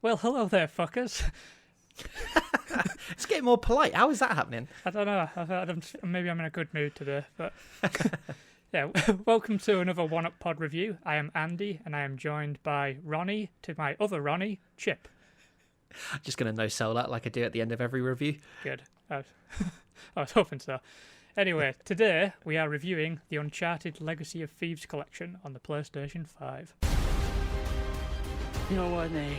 Well, hello there, fuckers. It's getting more polite. How is that happening? I don't know. Maybe I'm in a good mood today, but yeah. Welcome to another One Up Pod review. I am Andy, and I am joined by Ronnie, to my other Ronnie, Chip. Just going to no-sell that like I do at the end of every review. Good. I was hoping so. Anyway, today we are reviewing the Uncharted Legacy of Thieves collection on the PlayStation 5. You know what, Nate?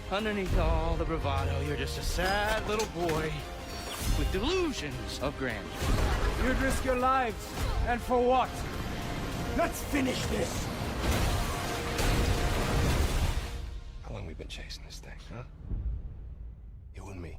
Underneath all the bravado, you're just a sad little boy with delusions of grandeur. You'd risk your lives, and for what? Let's finish this! How long we been chasing this thing, huh? You and me.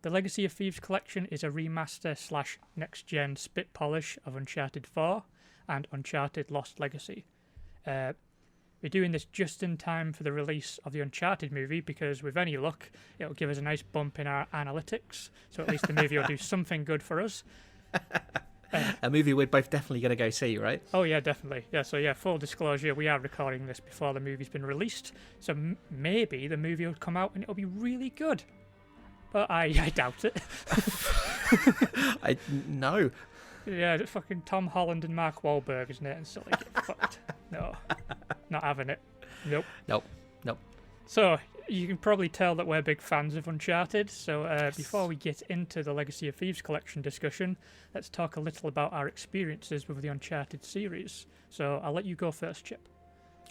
The Legacy of Thieves collection is a remaster / next-gen spit polish of Uncharted 4 and Uncharted Lost Legacy. We're doing this just in time for the release of the Uncharted movie because, with any luck, it'll give us a nice bump in our analytics, so at least the movie will do something good for us. A movie we're both definitely going to go see, right? Oh yeah, definitely. Yeah, full disclosure, we are recording this before the movie's been released, so maybe the movie will come out and it'll be really good. But I doubt it. No. Yeah, it's fucking Tom Holland and Mark Wahlberg, isn't it? And so get fucked. No, not having it. Nope. So you can probably tell that we're big fans of Uncharted. So Yes. Before we get into the Legacy of Thieves collection discussion, let's talk a little about our experiences with the Uncharted series. So I'll let you go first, Chip.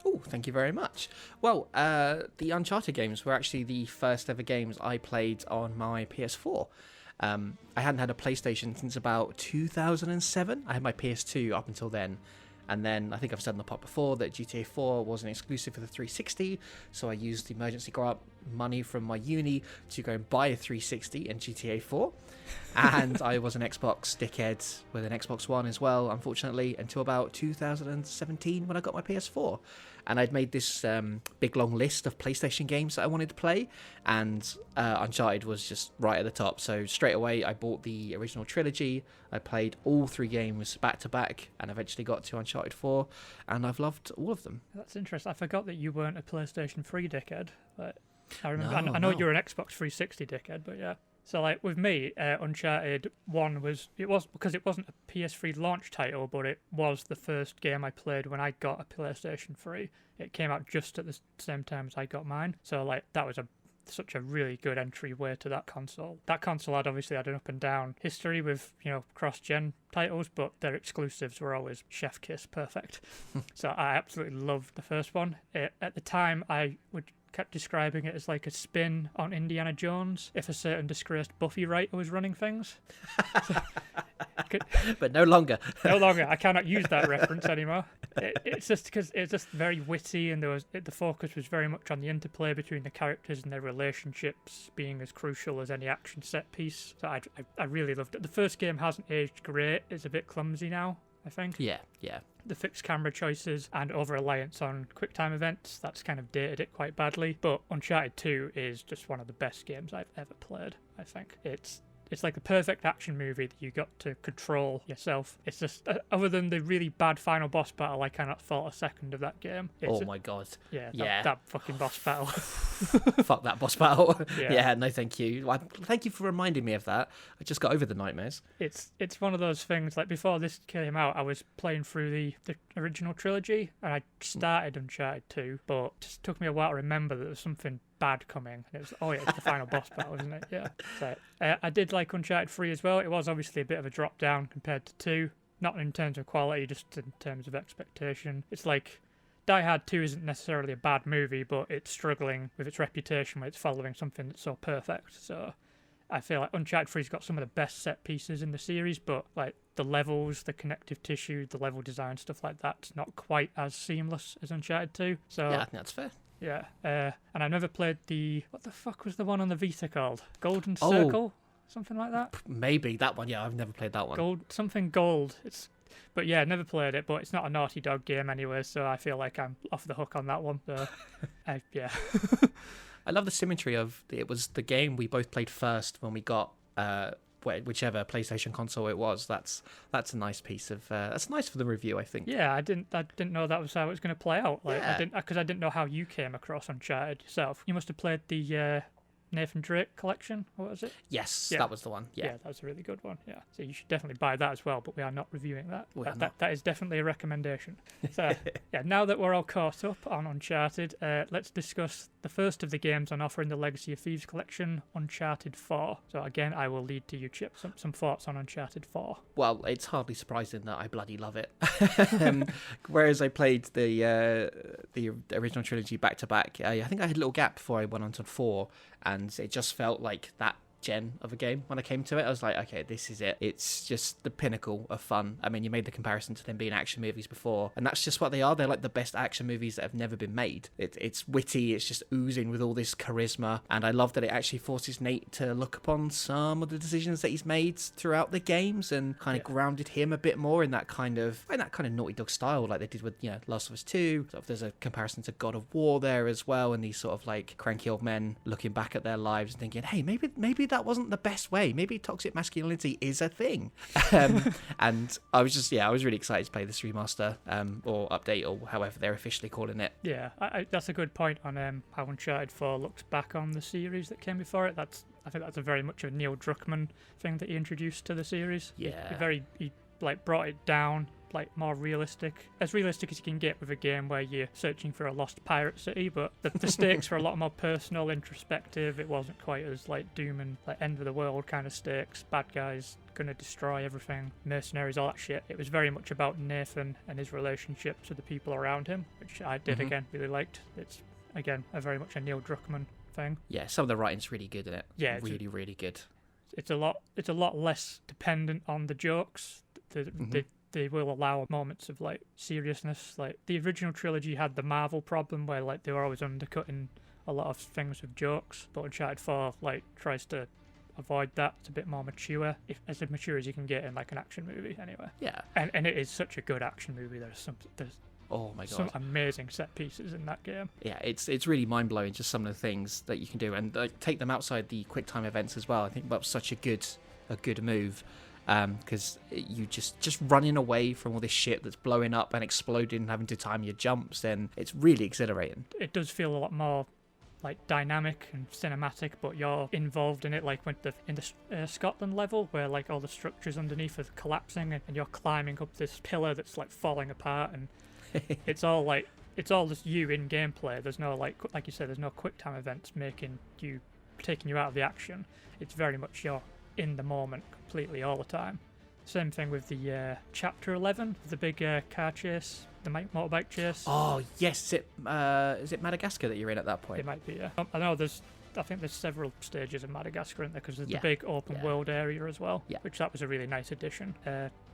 Oh, thank you very much. Well, the Uncharted games were actually the first ever games I played on my PS4. I hadn't had a PlayStation since about 2007. I had my PS2 up until then. And then I think I've said on the pod before that GTA 4 wasn't exclusive for the 360, so I used the emergency grant money from my uni to go and buy a 360 and GTA 4. And I was an Xbox dickhead with an Xbox One as well, unfortunately, until about 2017 when I got my PS4. And I'd made this big long list of PlayStation games that I wanted to play, and Uncharted was just right at the top. So straight away I bought the original trilogy. I played all three games back to back and eventually got to Uncharted 4, and I've loved all of them. That's interesting. I forgot that you weren't a PlayStation 3 dickhead. But I remember. No, I know no. you're an Xbox 360 dickhead, but yeah. So like with me, Uncharted 1 was because it wasn't a PS3 launch title, but it was the first game I played when I got a PlayStation 3. It came out just at the same time as I got mine, so like that was such a really good entryway to that console. That console had obviously had an up and down history with, cross-gen titles, but their exclusives were always chef kiss perfect. So I absolutely loved the first one. At the time, I kept describing it as like a spin on Indiana Jones if a certain disgraced Buffy writer was running things. But no longer. No longer. I cannot use that reference anymore. It's just because it's just very witty, and the focus was very much on the interplay between the characters and their relationships being as crucial as any action set piece. So I really loved it. The first game hasn't aged great. It's a bit clumsy now, I think. Yeah. The fixed camera choices and over-reliance on QuickTime events, that's kind of dated it quite badly. But Uncharted 2 is just one of the best games I've ever played, I think. It's like the perfect action movie that you got to control yourself. It's just, other than the really bad final boss battle, I cannot fault a second of that game. My god. Yeah, that fucking boss battle. Fuck that boss battle. Yeah. Yeah, no thank you. Thank you for reminding me of that. I just got over the nightmares. It's one of those things, like before this came out, I was playing through the original trilogy, and I started Uncharted 2, but it just took me a while to remember that there was something bad coming. And it was, it's the final boss battle, isn't it? Yeah. So I did like Uncharted 3 as well. It was obviously a bit of a drop down compared to 2, not in terms of quality, just in terms of expectation. It's like Die Hard 2 isn't necessarily a bad movie, but it's struggling with its reputation where it's following something that's so perfect. So I feel like Uncharted 3's got some of the best set pieces in the series, but like the levels, the connective tissue, the level design, stuff like that's not quite as seamless as Uncharted 2. So Yeah, I think that's fair. yeah, and I never played what the fuck was the one on the Vita called? Golden Circle? Something like that? Maybe that one. Yeah, I've never played that one. Gold. But yeah, never played it, but it's not a Naughty Dog game anyway, so I feel like I'm off the hook on that one. So, yeah. I love the symmetry of it was the game we both played first when we got whichever PlayStation console it was. That's a nice piece of that's nice for the review, I think. Yeah, I didn't know that was how it was going to play out. Like, Yeah. because I didn't know how you came across Uncharted yourself. You must have played the Nathan Drake collection. What was it? Yes, Yeah. that was the one. Yeah. That was a really good one. Yeah, so you should definitely buy that as well. But we are not reviewing that. We are That is definitely a recommendation. So yeah, now that we're all caught up on Uncharted, let's discuss the first of the games on offer in the Legacy of Thieves collection, Uncharted 4. So again, I will lead to you, Chip, some thoughts on Uncharted 4. Well, it's hardly surprising that I bloody love it. Whereas I played the original trilogy back to back, I think I had a little gap before I went on to 4, and it just felt like that gen of a game. When I came to it, I was like, okay, this is it. It's just the pinnacle of fun. I mean, you made the comparison to them being action movies before, and that's just what they are. They're like the best action movies that have never been made. It's witty, it's just oozing with all this charisma, and I love that it actually forces Nate to look upon some of the decisions that he's made throughout the games and kind of grounded him a bit more in that kind of Naughty Dog style, like they did with Last of Us 2. So there's a comparison to God of War there as well, and these sort of like cranky old men looking back at their lives and thinking, hey, maybe that wasn't the best way. Maybe toxic masculinity is a thing. And I was really excited to play this remaster or update or however they're officially calling it. Yeah, that's a good point on how Uncharted 4 looks back on the series that came before it. I think that's a very much a Neil Druckmann thing that he introduced to the series. Yeah. He brought it down, like more realistic as you can get with a game where you're searching for a lost pirate city, but the stakes were a lot more personal, introspective. It wasn't quite as like doom and like end of the world kind of stakes, bad guys gonna destroy everything, mercenaries, all that shit. It was very much about Nathan and his relationships with the people around him, which I did again really liked. It's again a very much a Neil Druckmann thing. Yeah, some of the writing's really good in it. Yeah, really, really good. It's a lot less dependent on the jokes. They will allow moments of like seriousness. Like the original trilogy had the Marvel problem where like they were always undercutting a lot of things with jokes, but Uncharted 4 like tries to avoid that. It's a bit more mature, as mature as you can get in like an action movie anyway. Yeah. And it is such a good action movie. There's Oh my god, some amazing set pieces in that game. Yeah, it's really mind blowing. Just some of the things that you can do, and take them outside the quick time events as well. I think that's such a good move, because you just running away from all this shit that's blowing up and exploding, and having to time your jumps. Then it's really exhilarating. It does feel a lot more like dynamic and cinematic, but you're involved in it, like in the Scotland level where like all the structures underneath are collapsing and you're climbing up this pillar that's like falling apart, and it's all just you in gameplay. There's no like you said, there's no quick time events taking you out of the action. It's very much you're in the moment completely all the time. Same thing with the chapter 11, the big car chase, the motorbike chase. Oh yes, is it Madagascar that you're in at that point? It might be, yeah. I know I think there's several stages in Madagascar, isn't there? Because there's Yeah. the big open world area as well, Yeah. which that was a really nice addition.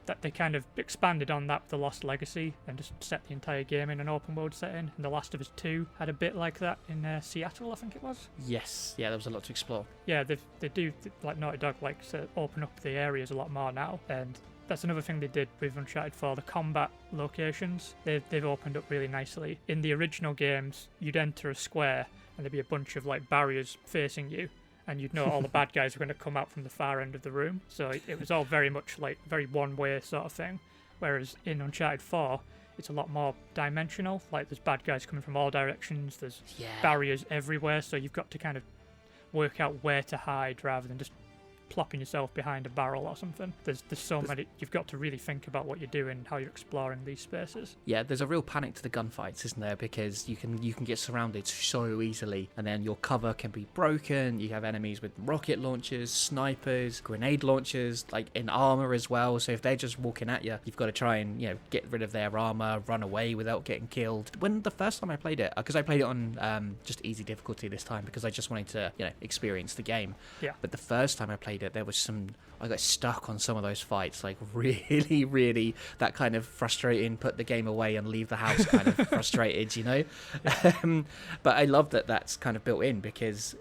That they kind of expanded on that with The Lost Legacy and just set the entire game in an open world setting. And The Last of Us 2 had a bit like that in Seattle, I think it was. Yes, yeah, there was a lot to explore. Yeah, they do, like Naughty Dog likes to open up the areas a lot more now, and that's another thing they did with Uncharted 4, the combat locations. They've opened up really nicely. In the original games, you'd enter a square and there'd be a bunch of like barriers facing you, and you'd know all the bad guys were going to come out from the far end of the room. So it was all very much like very one-way sort of thing. Whereas in Uncharted 4, it's a lot more dimensional. Like there's bad guys coming from all directions. There's barriers everywhere. So you've got to kind of work out where to hide rather than just plopping yourself behind a barrel or something. There's so many. You've got to really think about what you're doing, how you're exploring these spaces. Yeah, there's a real panic to the gunfights, isn't there? Because you can get surrounded so easily, and then your cover can be broken. You have enemies with rocket launchers, snipers, grenade launchers, like in armor as well. So if they're just walking at you, you've got to try and get rid of their armor, run away without getting killed. When the first time I played it, because I played it on just easy difficulty this time because I just wanted to experience the game. Yeah. But the first time I played it, there was I got stuck on some of those fights, like really, really that kind of frustrating, put the game away and leave the house kind of frustrated, But I love that that's kind of built in because,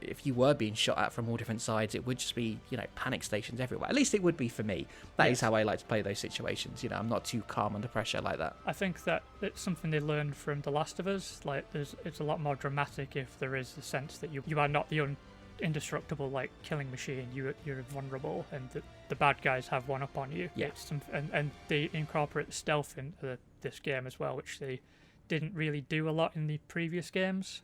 if you were being shot at from all different sides, it would just be, panic stations everywhere. At least it would be for me. That is how I like to play those situations. I'm not too calm under pressure like that. I think that it's something they learned from The Last of Us. Like, it's a lot more dramatic if there is the sense that you are not the indestructible like killing machine. You're vulnerable, and the bad guys have one up on you. Yeah. And they incorporate stealth into this game as well, which they didn't really do a lot in the previous games.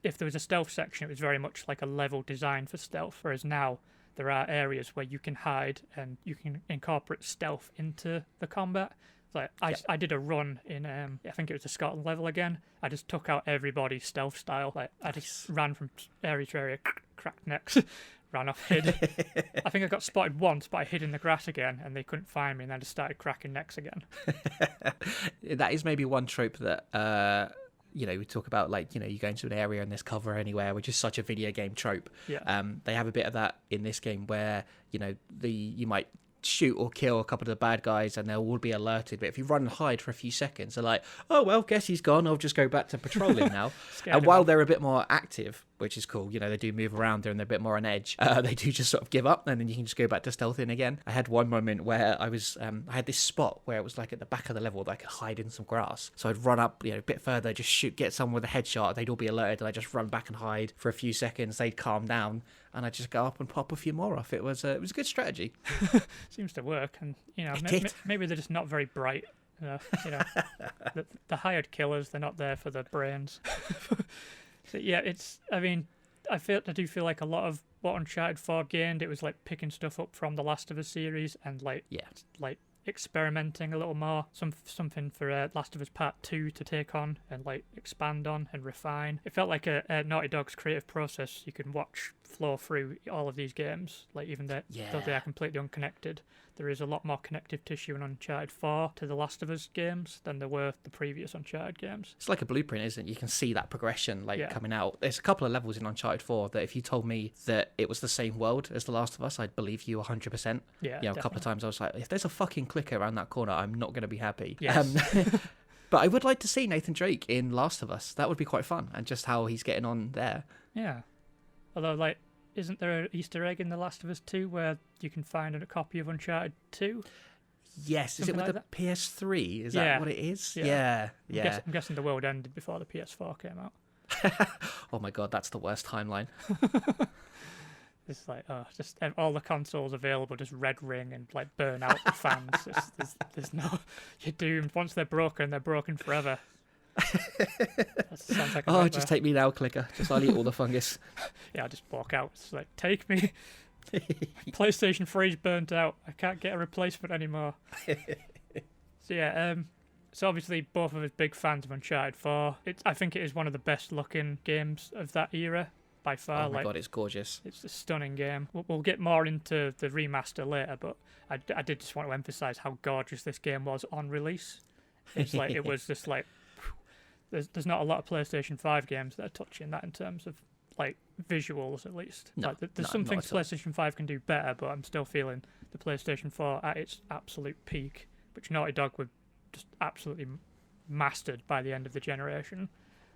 If there was a stealth section, it was very much like a level designed for stealth, whereas now there are areas where you can hide and you can incorporate stealth into the combat. Like I did a run in I think it was the Scotland level again. I just took out everybody stealth style. Like I just ran from area to area, cracked necks, ran off, hid. I think I got spotted once, but I hid in the grass again, and they couldn't find me, and then I just started cracking necks again. That is maybe one trope that we talk about, like, you go into an area and there's cover anywhere, which is such a video game trope. Yeah. They have a bit of that in this game where, you might shoot or kill a couple of the bad guys and they'll all be alerted, but if you run and hide for a few seconds, they're like, oh well, guess he's gone, I'll just go back to patrolling now. And while they're a bit more active, which is cool, they do move around there and they're a bit more on edge, they do just sort of give up, and then you can just go back to stealthing again. I had one moment where I had this spot where it was like at the back of the level that I could hide in some grass, so I'd run up a bit further, just shoot, get someone with a headshot, they'd all be alerted, and I'd just run back and hide for a few seconds, they'd calm down, and I'd just go up and pop a few more off. It was a good strategy. Seems to work, and It maybe they're just not very bright. The hired killers, they're not there for the brains. So yeah, I do feel like a lot of what Uncharted 4 gained, it was like picking stuff up from the Last of Us series and like experimenting a little more. Something for Last of Us Part 2 to take on and like expand on and refine. It felt like a Naughty Dog's creative process you can watch flow through all of these games. Like even though they are completely unconnected, there is a lot more connective tissue in Uncharted 4 to the Last of Us games than there were the previous Uncharted games. It's like a blueprint, isn't it? You can see that progression coming out. There's a couple of levels in Uncharted 4 that if you told me that it was the same world as The Last of Us, I'd believe you 100%. Yeah, a couple of times I was like, if there's a fucking clicker around that corner, I'm not going to be happy. Yes. But I would like to see Nathan Drake in Last of Us. That would be quite fun, and just how he's getting on there. Yeah. Although, like, isn't there an Easter egg in The Last of Us 2 where you can find a copy of Uncharted 2? Yes, Something is it with like the PS3? Is Yeah. that what it is? Yeah. Yeah. I'm guessing the world ended before the PS4 came out. Oh my god, that's the worst timeline. It's like, just all the consoles available, just red ring and like burn out the fans. There's no, you're doomed. Once they're broken forever. That sounds like a nightmare. Just take me now, clicker. Just I'll eat all the fungus. Yeah, I'll just walk out. It's like, take me. PlayStation 3's burnt out. I can't get a replacement anymore. So yeah, so obviously both of us big fans of Uncharted 4. I think it is one of the best looking games of that era by far. Oh my god, it's gorgeous. It's a stunning game. We'll get more into the remaster later, but I did just want to emphasize how gorgeous this game was on release. It's like it was just like there's not a lot of PlayStation 5 games that are touching that in terms of like visuals, at least. No, like, there's some things all. PlayStation 5 can do better, but I'm still feeling the PlayStation 4 at its absolute peak, which Naughty Dog were just absolutely mastered by the end of the generation.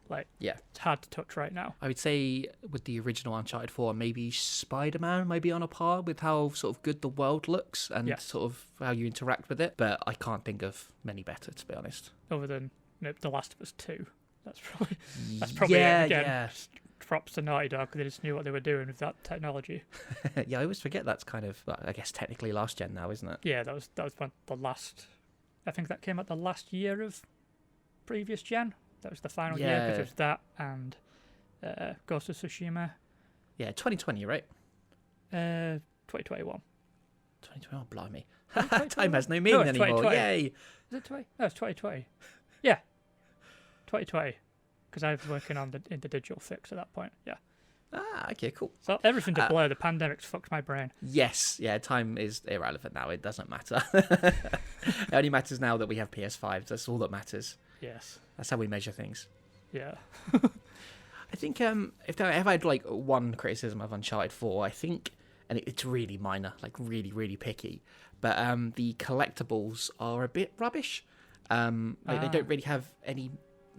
Like, yeah, it's hard to touch right now. I would say with the original Uncharted 4, maybe Spider-Man may be on a par with how sort of good the world looks and sort of how you interact with it, but I can't think of many better, to be honest. Other than The Last of Us 2. That's probably it again. Yeah. Props to Naughty Dog, because they just knew what they were doing with that technology. Yeah, I always forget that's kind of, well, I guess technically last gen now, isn't it? Yeah, that was one, the last. I think that came out the last year of previous gen. That was the final year, because it was that and Ghost of Tsushima. Yeah, 2020, right? 2021. 2020, oh, blimey. Time has no meaning anymore. Yay! Is it 20? No, it's 2020. Yeah, 2020. Because I was working on the digital fix at that point. Yeah. Ah, okay, cool. So everything to blur. The pandemic's fucked my brain. Yes, yeah. Time is irrelevant now. It doesn't matter. It only matters now that we have PS5s. That's all that matters. Yes. That's how we measure things. Yeah. I think if I had like one criticism of Uncharted 4, I think, and it's really minor, like really, really picky, but the collectibles are a bit rubbish. They don't really have any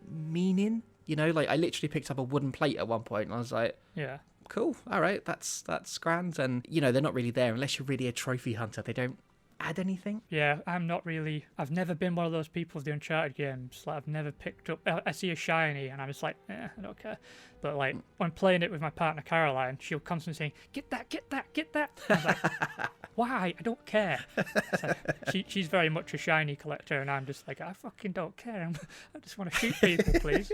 meaning You know, like I literally picked up a wooden plate at one point, and I was like, Yeah. cool, all right, that's grand. And you know, they're not really there unless you're really a trophy hunter. They don't add anything. Yeah, I'm not really. I've never been one of those people with the Uncharted games. Like, I've never picked up. I see a shiny, and I'm just like, I don't care. But like when playing it with my partner Caroline, she'll constantly saying, "Get that, get that, get that." I was like, why? I don't care. So she's very much a shiny collector, and I'm just like, I fucking don't care. I just want to shoot people, please.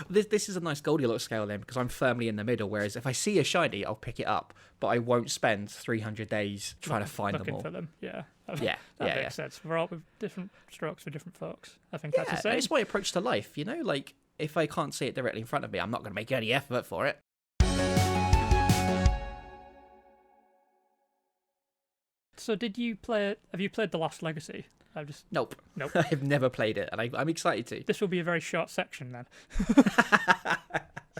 This is a nice Goldilocks scale then, because I'm firmly in the middle. Whereas if I see a shiny, I'll pick it up, but I won't spend 300 days trying to find them all. Looking for them, yeah. Yeah, that makes sense. We're all with different strokes for different folks. I think that's the Yeah, same. it's my approach to life. You know, like if I can't see it directly in front of me, I'm not going to make any effort for it. So, have you played The Lost Legacy? Nope. Nope. I've never played it, and I'm excited to. This will be a very short section then.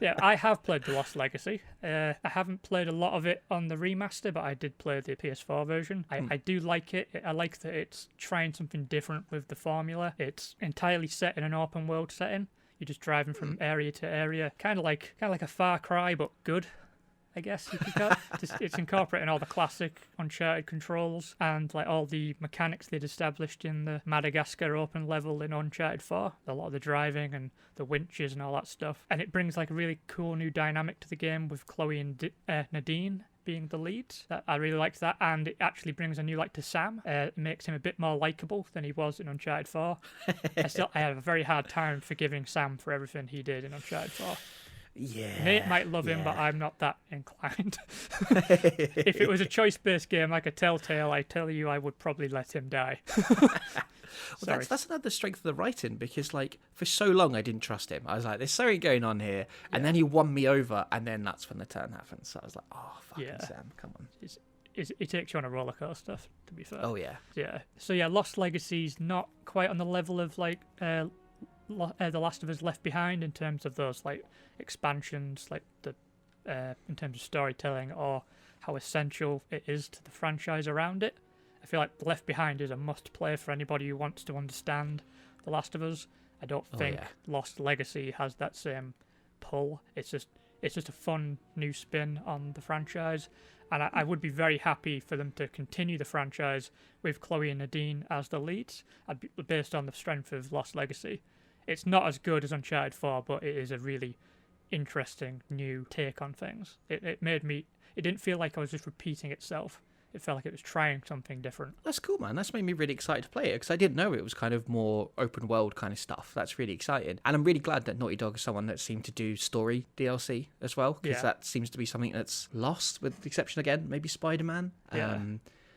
Yeah, I have played The Lost Legacy. I haven't played a lot of it on the remaster, but I did play the PS4 version. I do like it. I like that it's trying something different with the formula. It's entirely set in an open world setting. You're just driving from area to area, kind of like a Far Cry, but good, I guess you could call it. It's incorporating all the classic Uncharted controls and like all the mechanics they'd established in the Madagascar open level in Uncharted 4. A lot of the driving and the winches and all that stuff. And it brings like a really cool new dynamic to the game with Chloe and Nadine being the leads. I really liked that, and it actually brings a new light to Sam. It makes him a bit more likable than he was in Uncharted 4. I have a very hard time forgiving Sam for everything he did in Uncharted 4. Yeah. Nate might love him, but I'm not that inclined. If it was a choice-based game like a Telltale, I tell you, I would probably let him die. Well, that's another strength of the writing, because like for so long I didn't trust him. I was like, there's something going on here, and then he won me over, and then that's when the turn happens. So I was like, oh fucking Sam, come on. It takes you on a roller coaster, to be fair. Oh yeah. Yeah. So yeah, Lost Legacy's not quite on the level of like The Last of Us Left Behind in terms of those like expansions, like the in terms of storytelling or how essential it is to the franchise around it. I feel like Left Behind is a must-play for anybody who wants to understand The Last of Us. I don't think Lost Legacy has that same pull. It's just a fun new spin on the franchise, and I would be very happy for them to continue the franchise with Chloe and Nadine as the leads, based on the strength of Lost Legacy. It's not as good as Uncharted 4, but it is a really interesting new take on things. It didn't feel like I was just repeating itself. It felt like it was trying something different. That's cool, man. That's made me really excited to play it, because I didn't know it was kind of more open world kind of stuff. That's really exciting. And I'm really glad that Naughty Dog is someone that seemed to do story DLC as well, because that seems to be something that's lost, with the exception, again, maybe Spider-Man. Yeah.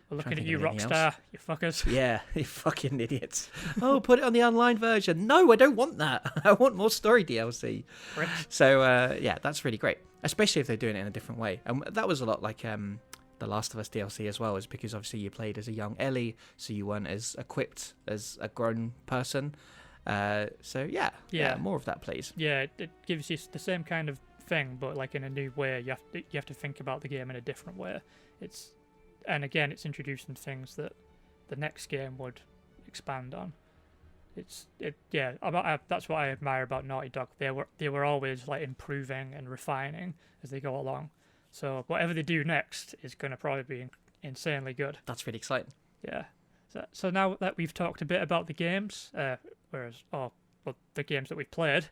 Well, looking at you, Rockstar, you fuckers. Yeah, you fucking idiots. Oh, put it on the online version. No, I don't want that. I want more story DLC. Right. So, yeah, that's really great, especially if they're doing it in a different way. And that was a lot like The Last of Us DLC as well, is because obviously you played as a young Ellie, so you weren't as equipped as a grown person. So, yeah, more of that, please. Yeah, it gives you the same kind of thing, but like in a new way. You have to think about the game in a different way. And again, it's introducing things that the next game would expand on. That's what I admire about Naughty Dog. They were always like improving and refining as they go along. So whatever they do next is going to probably be insanely good. That's really exciting. Yeah. So now that we've talked a bit about the games, the games that we've played,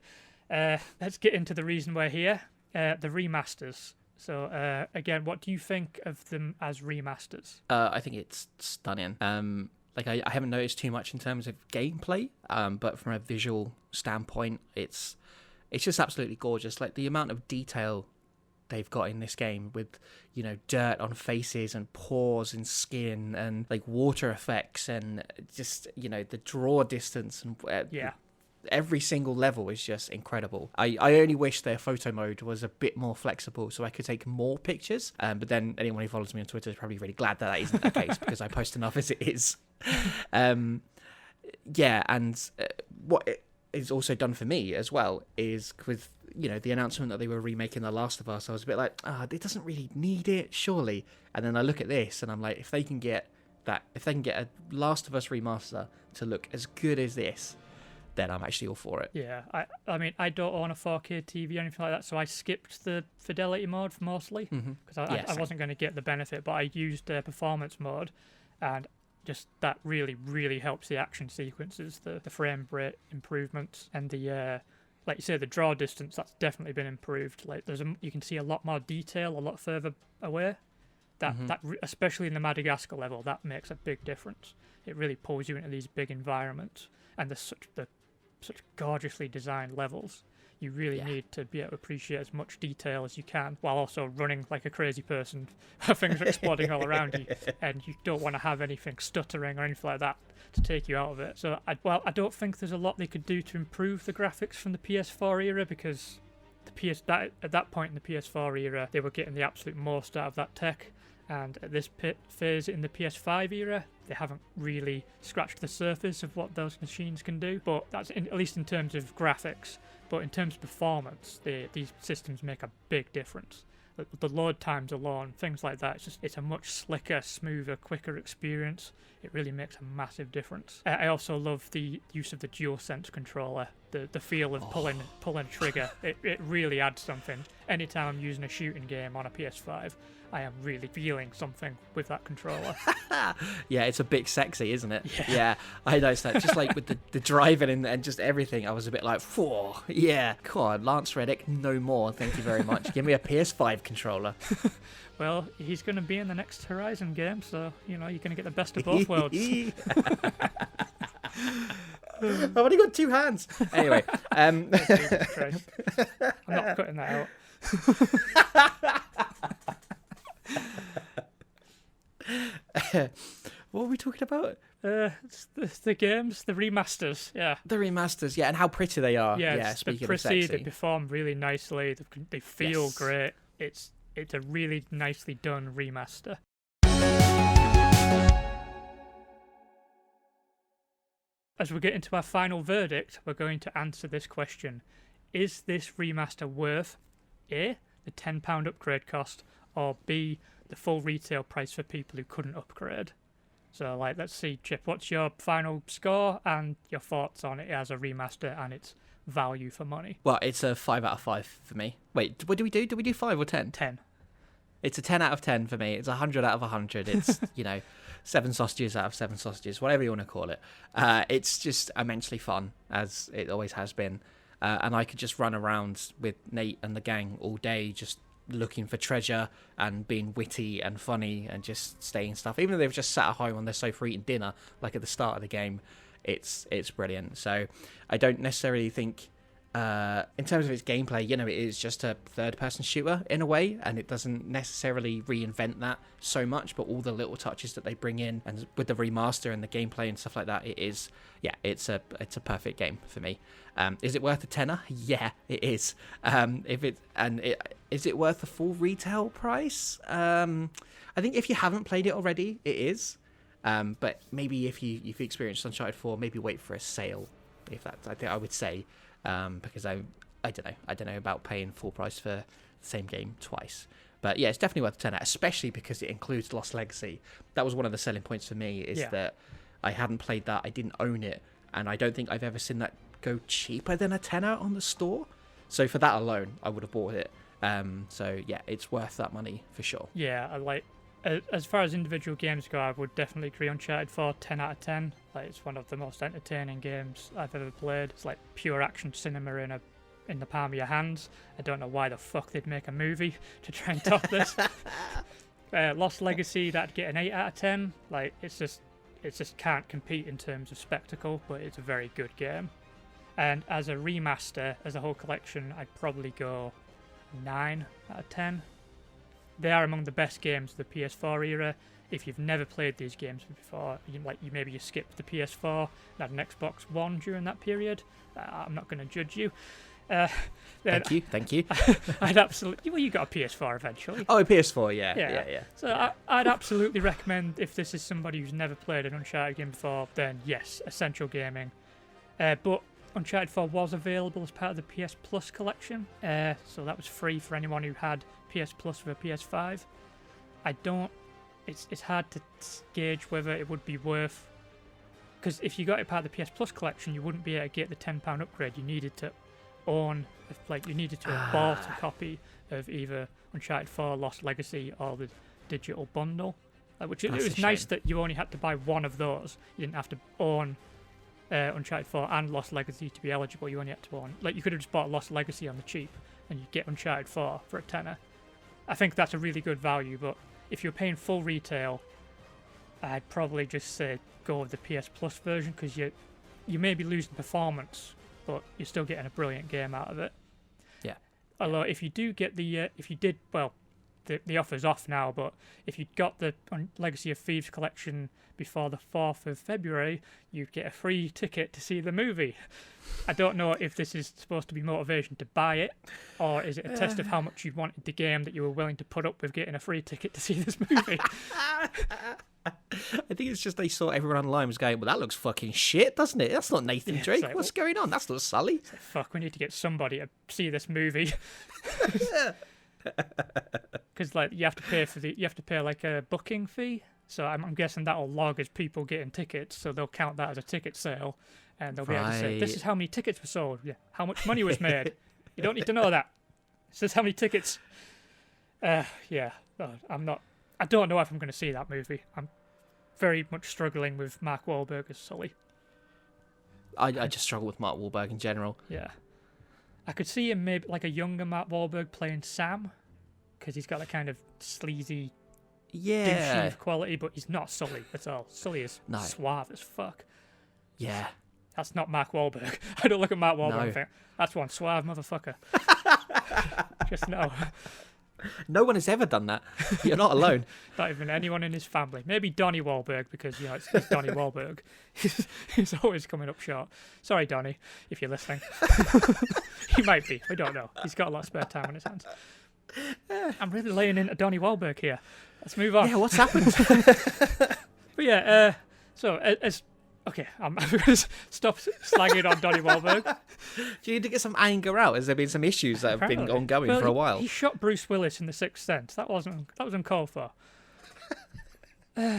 let's get into the reason we're here, the remasters. So, again, what do you think of them as remasters? I think it's stunning. I haven't noticed too much in terms of gameplay, but from a visual standpoint, it's just absolutely gorgeous. Like the amount of detail they've got in this game, with dirt on faces and pores and skin and like water effects and just the draw distance and every single level is just incredible. I only wish their photo mode was a bit more flexible so I could take more pictures. But then anyone who follows me on Twitter is probably really glad that isn't the case, because I post enough as it is. What it is also done for me as well is with the announcement that they were remaking The Last of Us. I was a bit like, it doesn't really need it, surely. And then I look at this and I'm like, if they can get a Last of Us remaster to look as good as this, then I'm actually all for it. Yeah, I mean, I don't own a 4K TV or anything like that, so I skipped the fidelity mode mostly because I wasn't going to get the benefit, but I used performance mode, and just that really, really helps the action sequences, the frame rate improvements, and the like you say, the draw distance, that's definitely been improved. Like you can see a lot more detail a lot further away. Especially in the Madagascar level, that makes a big difference. It really pulls you into these big environments, and there's such gorgeously designed levels. You really need to be able to appreciate as much detail as you can while also running like a crazy person. Things are exploding all around you, and you don't want to have anything stuttering or anything like that to take you out of it. So I don't think there's a lot they could do to improve the graphics from the PS4 era, because at that point in the PS4 era they were getting the absolute most out of that tech, and at this phase in the PS5 era they haven't really scratched the surface of what those machines can do. But that's at least in terms of graphics. But in terms of performance, these systems make a big difference. The load times alone, things like that, it's a much slicker, smoother, quicker experience. It really makes a massive difference. I also love the use of the DualSense controller, the feel of pulling a trigger. It really adds something. Anytime I'm using a shooting game on a PS5, I am really feeling something with that controller. Yeah, it's a bit sexy, isn't it? Yeah, I noticed that. Just like with the driving and just everything, I was a bit like, whoa, yeah, God, Lance Reddick, no more, thank you very much. Give me a PS5 controntly. Well, he's going to be in the next Horizon game, so, you're going to get the best of both worlds. I've only got 2 hands. Anyway. Jesus Christ. I'm not cutting that out. What were we talking about? It's the games, the remasters, yeah. The remasters, yeah, and how pretty they are. Yeah, speaking they're of pretty, sexy. they perform really nicely, they feel great. It's a really nicely done remaster. As we get into our final verdict, we're going to answer this question. Is this remaster worth A, the £10 upgrade cost, or B, the full retail price for people who couldn't upgrade? So, let's see, Chip, what's your final score and your thoughts on it as a remaster and its value for money? Well, it's a 5 out of 5 for me. Wait, what do we do? Do we do 5 or 10? 10. It's a 10 out of 10 for me. It's 100 out of 100. It's, 7 sausages out of 7 sausages, whatever you want to call it. It's just immensely fun, as it always has been. And I could just run around with Nate and the gang all day, just looking for treasure and being witty and funny and just saying stuff. Even though they've just sat at home on their sofa eating dinner, like at the start of the game, it's brilliant. So I don't necessarily think, in terms of its gameplay, it is just a third-person shooter in a way, and it doesn't necessarily reinvent that so much, but all the little touches that they bring in, and with the remaster and the gameplay and stuff like that, it's a perfect game for me. Is it worth a tenner? Yeah, it is. Is it worth the full retail price? I think if you haven't played it already, it is. But maybe if you've experienced Uncharted 4, maybe wait for a sale. I think I would say. Because I don't know about paying full price for the same game twice. But yeah, it's definitely worth 10, especially because it includes Lost Legacy. That was one of the selling points for me, is that I hadn't played that, I didn't own it, and I don't think I've ever seen that go cheaper than a tenner on the store. So for that alone, I would have bought it. So yeah, it's worth that money for sure. Yeah, as far as individual games go, I would definitely agree. Uncharted 4, 10 out of 10. It's one of the most entertaining games I've ever played. It's like pure action cinema in the palm of your hands. I don't know why the fuck they'd make a movie to try and top this. Lost Legacy, that'd get an 8 out of 10. It just can't compete in terms of spectacle, but it's a very good game. And as a remaster, as a whole collection, I'd probably go 9 out of 10. They are among the best games of the PS4 era. If you've never played these games before, maybe you skipped the PS4 and had an Xbox One during that period, I'm not going to judge you. Thank you. I'd absolutely. Well, you got a PS4 eventually. Oh, a PS4, yeah. So I'd absolutely recommend, if this is somebody who's never played an Uncharted game before, then yes, essential gaming. But Uncharted 4 was available as part of the PS Plus collection, so that was free for anyone who had PS Plus with a PS5. It's hard to gauge whether it would be worth because if you got it part of the PS Plus collection, you wouldn't be able to get the £10 upgrade. You needed to own, you needed to have bought a copy of either Uncharted 4, Lost Legacy, or the digital bundle. Which it was nice that you only had to buy one of those. You didn't have to own Uncharted 4 and Lost Legacy to be eligible. You only had to own, you could have just bought Lost Legacy on the cheap and you get Uncharted 4 for a tenner. I think that's a really good value, but if you're paying full retail, I'd probably just say go with the PS Plus version, because you may be losing performance, but you're still getting a brilliant game out of it. Yeah. Although if you do get the the offer's off now, but if you got the Legacy of Thieves collection before the 4th of February, you'd get a free ticket to see the movie. I don't know if this is supposed to be motivation to buy it, or is it a test of how much you wanted the game that you were willing to put up with getting a free ticket to see this movie. I think it's just they saw everyone online was going, well, that looks fucking shit, doesn't it? That's not Nathan Drake. What's going on? That's not Sully. Fuck, we need to get somebody to see this movie. Because you have to pay like a booking fee. So I'm guessing that'll log as people getting tickets, so they'll count that as a ticket sale, and they'll be able to say, this is how many tickets were sold, how much money was made. You don't need to know that. It says how many tickets. I don't know if I'm going to see that movie. I'm very much struggling with Mark Wahlberg as Sully. I just struggle with Mark Wahlberg in general. Yeah. I could see him maybe like a younger Mark Wahlberg playing Sam, because he's got a kind of sleazy, douchey quality, but he's not Sully at all. Sully is suave as fuck. Yeah. That's not Mark Wahlberg. I don't look at Mark Wahlberg and think, that's one suave motherfucker. Just no. No one has ever done that. You're not alone. Not even anyone in his family. Maybe Donnie Wahlberg, because it's Donnie Wahlberg. He's always coming up short. Sorry, Donnie, if you're listening. He might be. I don't know. He's got a lot of spare time on his hands. I'm really laying into Donnie Wahlberg here. Let's move on. Yeah, what's happened? But yeah, okay, I'm going to stop slagging on Donnie Wahlberg. Do you need to get some anger out? Has there been some issues that have been ongoing for a while? He shot Bruce Willis in The Sixth Sense. That was uncalled for.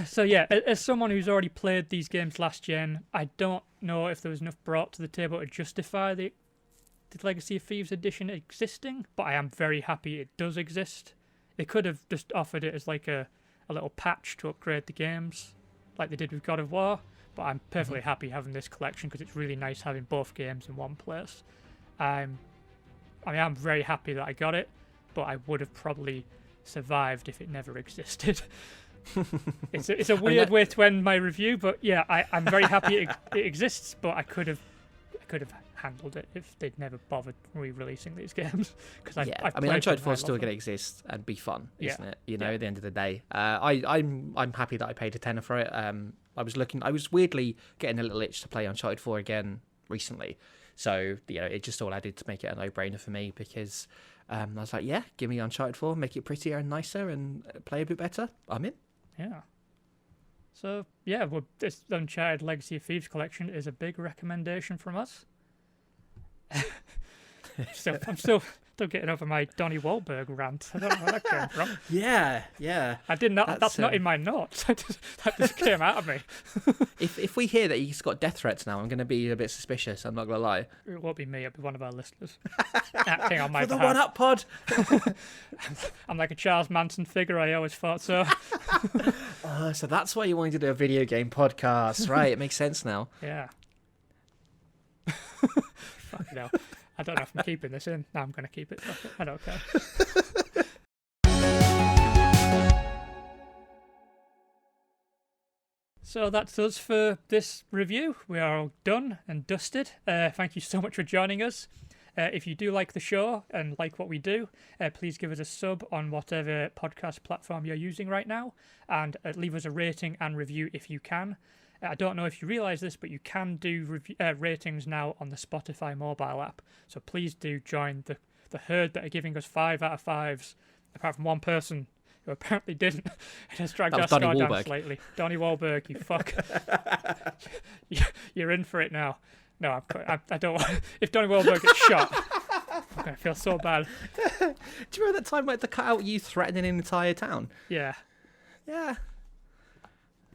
So yeah, as someone who's already played these games last gen, I don't know if there was enough brought to the table to justify the Legacy of Thieves edition existing, but I am very happy it does exist. They could have just offered it as like a little patch to upgrade the games, like they did with God of War. But I'm perfectly happy having this collection, because it's really nice having both games in one place. I'm very happy that I got it, but I would have probably survived if it never existed. It's a weird way to end my review, but yeah, I'm very happy it exists. But I could have handled it if they'd never bothered re-releasing these games. Because Uncharted 4 is still going to exist and be fun, isn't it? At the end of the day, I'm happy that I paid a tenner for it. I was weirdly getting a little itch to play Uncharted 4 again recently, so it just all added to make it a no-brainer for me, because I was like, yeah, give me Uncharted 4, make it prettier and nicer and play a bit better. I'm in. Yeah. So yeah, this Uncharted Legacy of Thieves collection is a big recommendation from us. So I'm still getting over my Donnie Wahlberg rant. I don't know where that came from. Yeah. I did not. That's not in my notes. That just came out of me. If we hear that he's got death threats now, I'm going to be a bit suspicious. I'm not going to lie. It won't be me. It'll be one of our listeners acting on my For the behalf. One Up Pod. I'm like a Charles Manson figure. I always thought so. So that's why you wanted to do a video game podcast, right? It makes sense now. Yeah. Fucking hell. I don't know if I'm keeping this in. No, I'm going to keep it. I don't care. So that's us for this review. We are all done and dusted. Thank you so much for joining us. If you do like the show and like what we do, please give us a sub on whatever podcast platform you're using right now, and leave us a rating and review if you can. I don't know if you realise this, but you can do ratings now on the Spotify mobile app. So please do join the herd that are giving us 5 out of 5s, apart from one person who apparently didn't. It has dragged our score down slightly. Donnie Wahlberg, you fuck. You're in for it now. No, I don't want... If Donnie Wahlberg gets shot, I'm going to feel so bad. Do you remember that time where they cut out you threatening an entire town? Yeah. Yeah.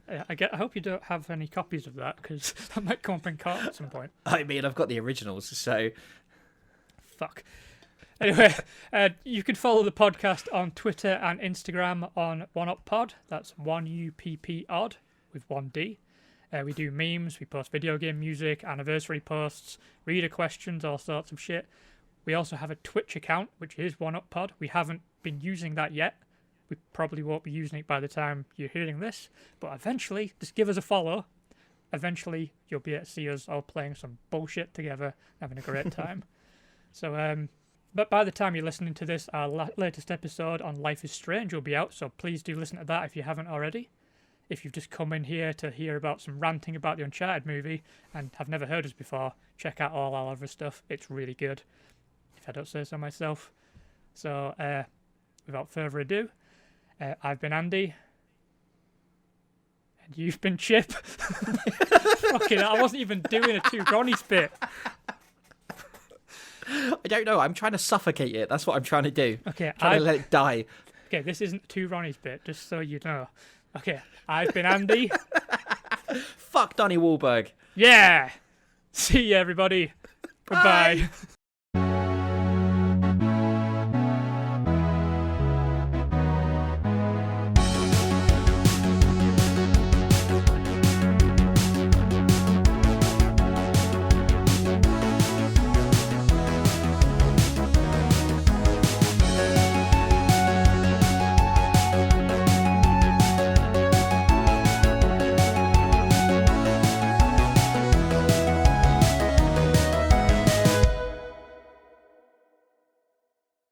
I hope you don't have any copies of that, because that might come up in court at some point. I mean, I've got the originals, so... Fuck. Anyway, you can follow the podcast on Twitter and Instagram on OneUpPod. That's 1UPP odd with 1D. We do memes, we post video game music, anniversary posts, reader questions, all sorts of shit. We also have a Twitch account, which is OneUpPod. We haven't been using that yet. We probably won't be using it by the time you're hearing this, but eventually, just give us a follow. Eventually, you'll be able to see us all playing some bullshit together, having a great time. So, but by the time you're listening to this, our latest episode on Life is Strange will be out, so please do listen to that if you haven't already. If you've just come in here to hear about some ranting about the Uncharted movie and have never heard us before, check out all our other stuff. It's really good, if I don't say so myself. So, without further ado, I've been Andy. And you've been Chip. Fucking hell, I wasn't even doing a two Ronnie's bit. I don't know. I'm trying to suffocate it. That's what I'm trying to do. Okay, Trying to let it die. Okay, this isn't two Ronnie's bit, just so you know. Okay, I've been Andy. Fuck Donnie Wahlberg. Yeah! See you, everybody. Goodbye. Bye.